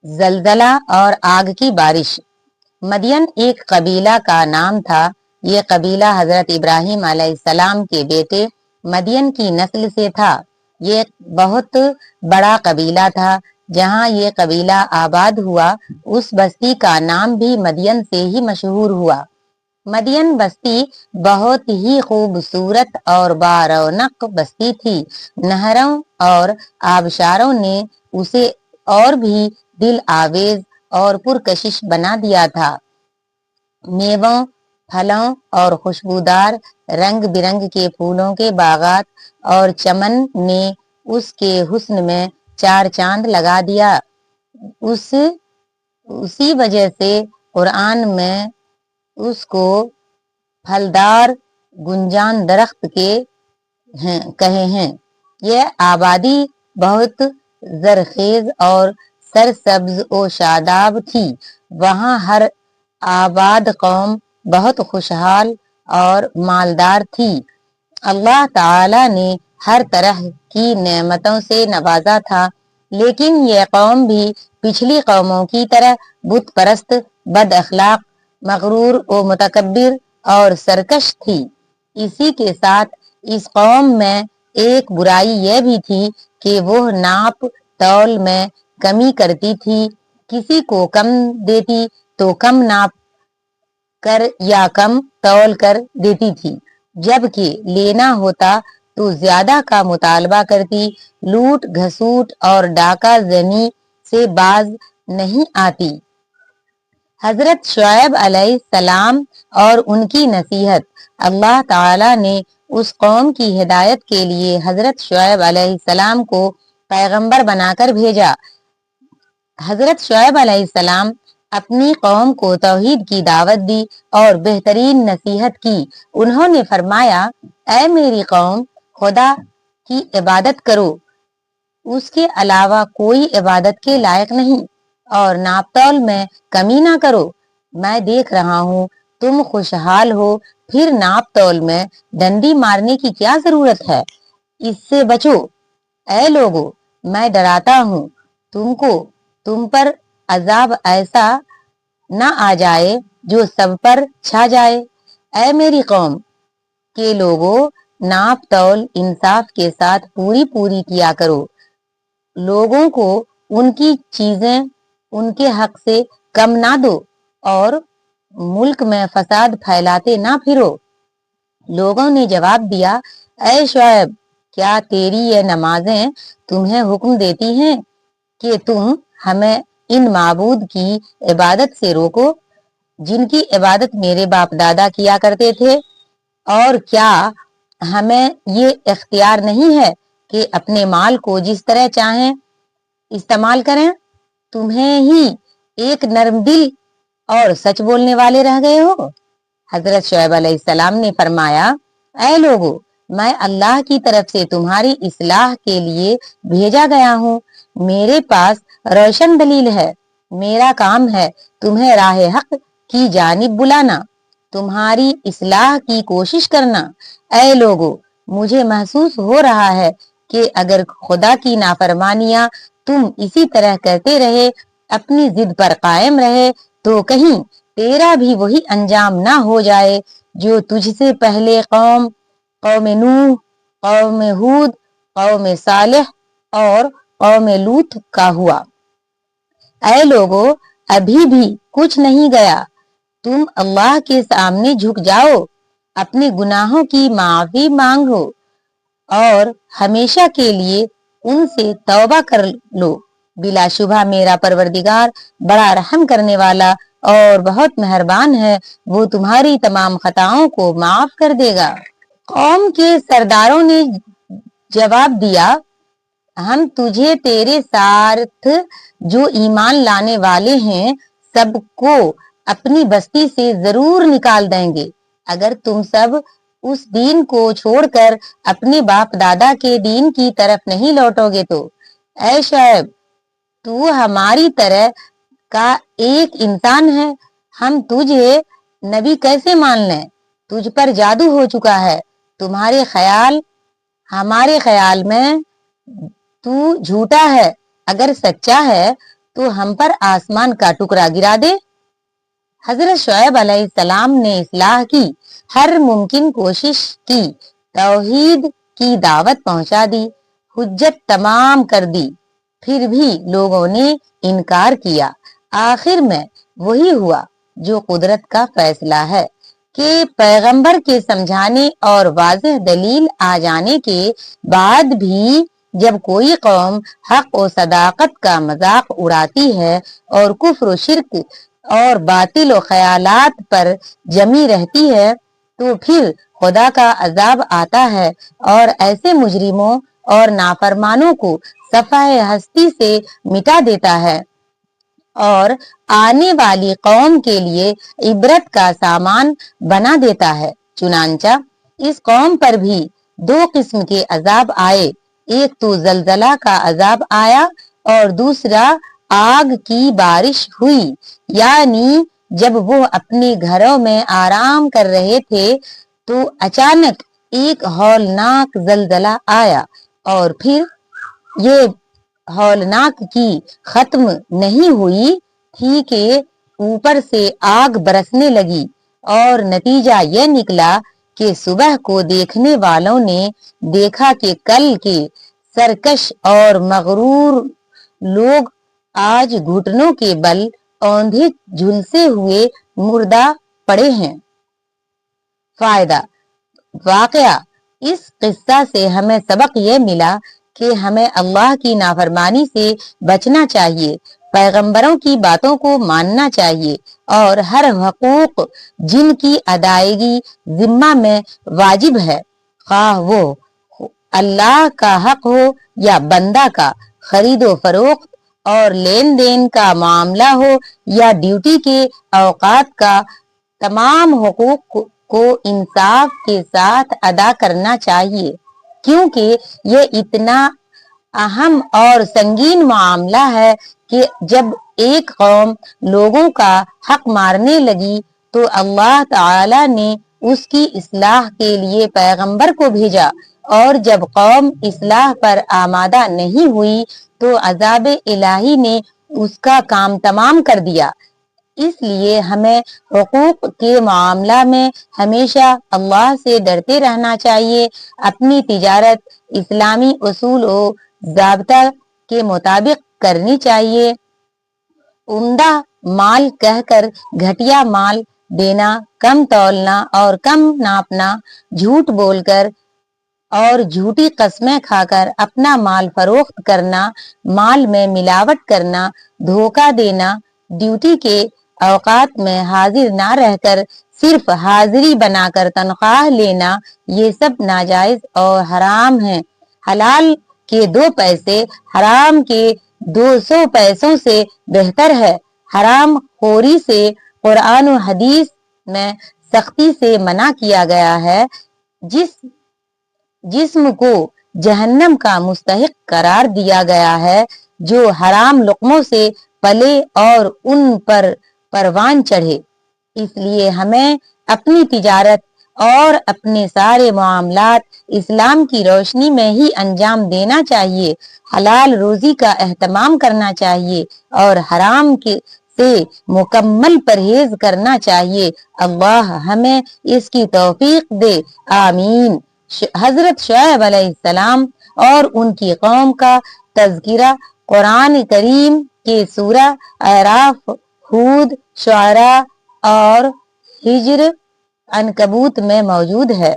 زلزلہ اور آگ کی بارش۔ مدین ایک قبیلہ کا نام تھا۔ یہ قبیلہ حضرت ابراہیم علیہ السلام کے بیٹے مدین کی نسل سے تھا۔ یہ بہت بڑا قبیلہ تھا۔ جہاں یہ قبیلہ آباد ہوا اس بستی کا نام بھی مدین سے ہی مشہور ہوا۔ مدین بستی بہت ہی خوبصورت اور بارونق بستی تھی۔ نہروں اور آبشاروں نے اسے اور بھی دل آویز اور پرکشش بنا دیا تھا۔ میووں، پھلوں اور خوشبودار رنگ برنگ کے پھولوں کے باغات اور چمن نے اس کے حسن میں چار چاند لگا دیا۔ اسی وجہ سے قرآن میں اس کو پھلدار گنجان درخت کے کہے ہیں۔ یہ آبادی بہت زرخیز اور سرسبز و شاداب تھی۔ وہاں ہر آباد قوم بہت خوشحال اور مالدار تھی۔ اللہ تعالی نے ہر طرح کی نعمتوں سے نوازا تھا، لیکن یہ قوم بھی پچھلی قوموں کی طرح بت پرست، بد اخلاق، مغرور و متکبر اور سرکش تھی۔ اسی کے ساتھ اس قوم میں ایک برائی یہ بھی تھی کہ وہ ناپ تول میں کمی کرتی تھی۔ کسی کو کم دیتی تو کم ناپ کر یا کم تول کر دیتی تھی، جبکہ لینا ہوتا تو زیادہ کا مطالبہ کرتی۔ لوٹ گھسوٹ اور ڈاکہ زنی سے باز نہیں آتی۔ حضرت شعیب علیہ السلام اور ان کی نصیحت۔ اللہ تعالی نے اس قوم کی ہدایت کے لیے حضرت شعیب علیہ السلام کو پیغمبر بنا کر بھیجا۔ حضرت شعیب علیہ السلام اپنی قوم کو توحید کی دعوت دی اور بہترین نصیحت کی۔ انہوں نے فرمایا، اے میری قوم، خدا کی عبادت کرو، اس کے علاوہ کوئی عبادت کے لائق نہیں، اور ناپ تول میں کمی نہ کرو۔ میں دیکھ رہا ہوں تم خوشحال ہو، پھر ناپ تول میں ڈنڈی مارنے کی کیا ضرورت ہے؟ اس سے بچو۔ اے لوگو، میں ڈراتا ہوں تم پر عذاب ایسا نہ آ جائے جو سب پر چھا جائے۔ اے میری قوم کے لوگو، ناپ تول انصاف کے ساتھ پوری کیا کرو۔ لوگوں کو ان کی چیزیں ان کے حق سے کم نہ دو اور ملک میں فساد پھیلاتے نہ پھرو۔ لوگوں نے جواب دیا، اے شعیب، کیا تیری یہ نمازیں تمہیں حکم دیتی ہیں کہ تم ہمیں ان معبود کی عبادت سے روکو جن کی عبادت میرے باپ دادا کیا کرتے تھے؟ اور کیا ہمیں یہ اختیار نہیں ہے کہ اپنے مال کو جس طرح چاہیں استعمال کریں؟ تمہیں ہی ایک نرم دل اور سچ بولنے والے رہ گئے ہو۔ حضرت شعیب علیہ السلام نے فرمایا، اے لوگو، میں اللہ کی طرف سے تمہاری اصلاح کے لیے بھیجا گیا ہوں۔ میرے پاس روشن دلیل ہے۔ میرا کام ہے تمہیں راہ حق کی جانب بلانا، تمہاری اصلاح کی کوشش کرنا۔ اے لوگو، مجھے محسوس ہو رہا ہے کہ اگر خدا کی نافرمانیاں تم اسی طرح کرتے رہے، اپنی ضد پر قائم رہے، تو کہیں تیرا بھی وہی انجام نہ ہو جائے جو تجھ سے پہلے قوم نوح، قوم ہود، قوم صالح اور قوم لوط کا ہوا۔ اے لوگو، ابھی بھی کچھ نہیں گیا، تم اللہ کے سامنے جھک جاؤ، اپنے گناہوں کی معافی مانگو اور ہمیشہ کے لیے ان سے توبہ کر لو۔ بلا شبہ میرا پروردگار بڑا رحم کرنے والا اور بہت مہربان ہے، وہ تمہاری تمام خطاؤں کو معاف کر دے گا۔ قوم کے سرداروں نے جواب دیا، ہم تجھے تیرے ساتھ جو ایمان لانے والے ہیں سب کو اپنی بستی سے ضرور نکال دیں گے اگر تم سب اس دین کو چھوڑ کر اپنے باپ دادا کے دین کی طرف نہیں لوٹو گے تو۔ اے شعیب، تو ہماری طرح کا ایک انسان ہے، ہم تجھے نبی کیسے مان لیں؟ تجھ پر جادو ہو چکا ہے، ہمارے خیال میں تو جھوٹا ہے، اگر سچا ہے تو ہم پر آسمان کا ٹکڑا گرا دے۔ حضرت شعیب علیہ السلام نے اصلاح کی، ہر ممکن کوشش کی، توحید کی دعوت پہنچا دی، حجت تمام کر دی، پھر بھی لوگوں نے انکار کیا۔ آخر میں وہی ہوا جو قدرت کا فیصلہ ہے کہ پیغمبر کے سمجھانے اور واضح دلیل آ جانے کے بعد بھی جب کوئی قوم حق و صداقت کا مذاق اڑاتی ہے اور کفر و شرک اور باطل و خیالات پر جمی رہتی ہے تو پھر خدا کا عذاب آتا ہے اور ایسے مجرموں اور نافرمانوں کو صفحہ ہستی سے مٹا دیتا ہے اور آنے والی قوم کے لیے عبرت کا سامان بنا دیتا ہے۔ چنانچہ اس قوم پر بھی دو قسم کے عذاب آئے، ایک تو زلزلہ کا عذاب آیا اور دوسرا آگ کی بارش ہوئی، یعنی جب وہ اپنے گھروں میں آرام کر رہے تھے تو اچانک ایک ہولناک زلزلہ آیا اور پھر یہ ہولناک کی ختم نہیں ہوئی تھی کہ اوپر سے آگ برسنے لگی اور نتیجہ یہ نکلا کہ صبح کو دیکھنے والوں نے دیکھا کہ کل کے سرکش اور مغرور لوگ آج گھٹنوں کے بل اوندھے جھلسے ہوئے مردہ پڑے ہیں۔ فائدہ: واقعہ اس قصہ سے ہمیں سبق یہ ملا کہ ہمیں اللہ کی نافرمانی سے بچنا چاہیے، پیغمبروں کی باتوں کو ماننا چاہیے اور ہر حقوق جن کی ادائیگی ذمہ میں واجب ہے، خواہ وہ اللہ کا حق ہو یا بندہ کا، خرید و فروخت اور لین دین کا معاملہ ہو یا ڈیوٹی کے اوقات کا، تمام حقوق کو انصاف کے ساتھ ادا کرنا چاہیے، کیونکہ یہ اتنا اہم اور سنگین معاملہ ہے کہ جب ایک قوم لوگوں کا حق مارنے لگی تو اللہ تعالی نے اس کی اصلاح کے لیے پیغمبر کو بھیجا، اور جب قوم اصلاح پر آمادہ نہیں ہوئی تو عذاب الہی نے اس کا کام تمام کر دیا۔ اس لیے ہمیں حقوق کے معاملہ میں ہمیشہ اللہ سے ڈرتے رہنا چاہیے، اپنی تجارت اسلامی اصول و ضابطہ کے مطابق کرنی چاہیے، عمدہ مال کہہ کر گھٹیا مال دینا، کم تولنا اور کم ناپنا، جھوٹ بول کر اور جھوٹی قسمیں کھا کر اپنا مال فروخت کرنا، مال میں ملاوٹ کرنا، دھوکہ دینا، ڈیوٹی کے اوقات میں حاضر نہ رہ کر صرف حاضری بنا کر تنخواہ لینا، یہ سب ناجائز اور حرام ہیں۔ حلال کے 2 پیسے حرام کے 200 پیسوں سے بہتر ہے۔ حرام خوری سے قرآن و حدیث میں سختی سے منع کیا گیا ہے۔ جسم کو جہنم کا مستحق قرار دیا گیا ہے جو حرام لقموں سے پلے اور ان پر پروان چڑھے۔ اس لیے ہمیں اپنی تجارت اور اپنے سارے معاملات اسلام کی روشنی میں ہی انجام دینا چاہیے، حلال روزی کا اہتمام کرنا چاہیے اور حرام سے مکمل پرہیز کرنا چاہیے۔ اللہ ہمیں اس کی توفیق دے، آمین۔ حضرت شعیب علیہ السلام اور ان کی قوم کا تذکرہ قرآن کریم کے سورہ اعراف، ہود، شعراء اور ہجر عنکبوت میں موجود ہے۔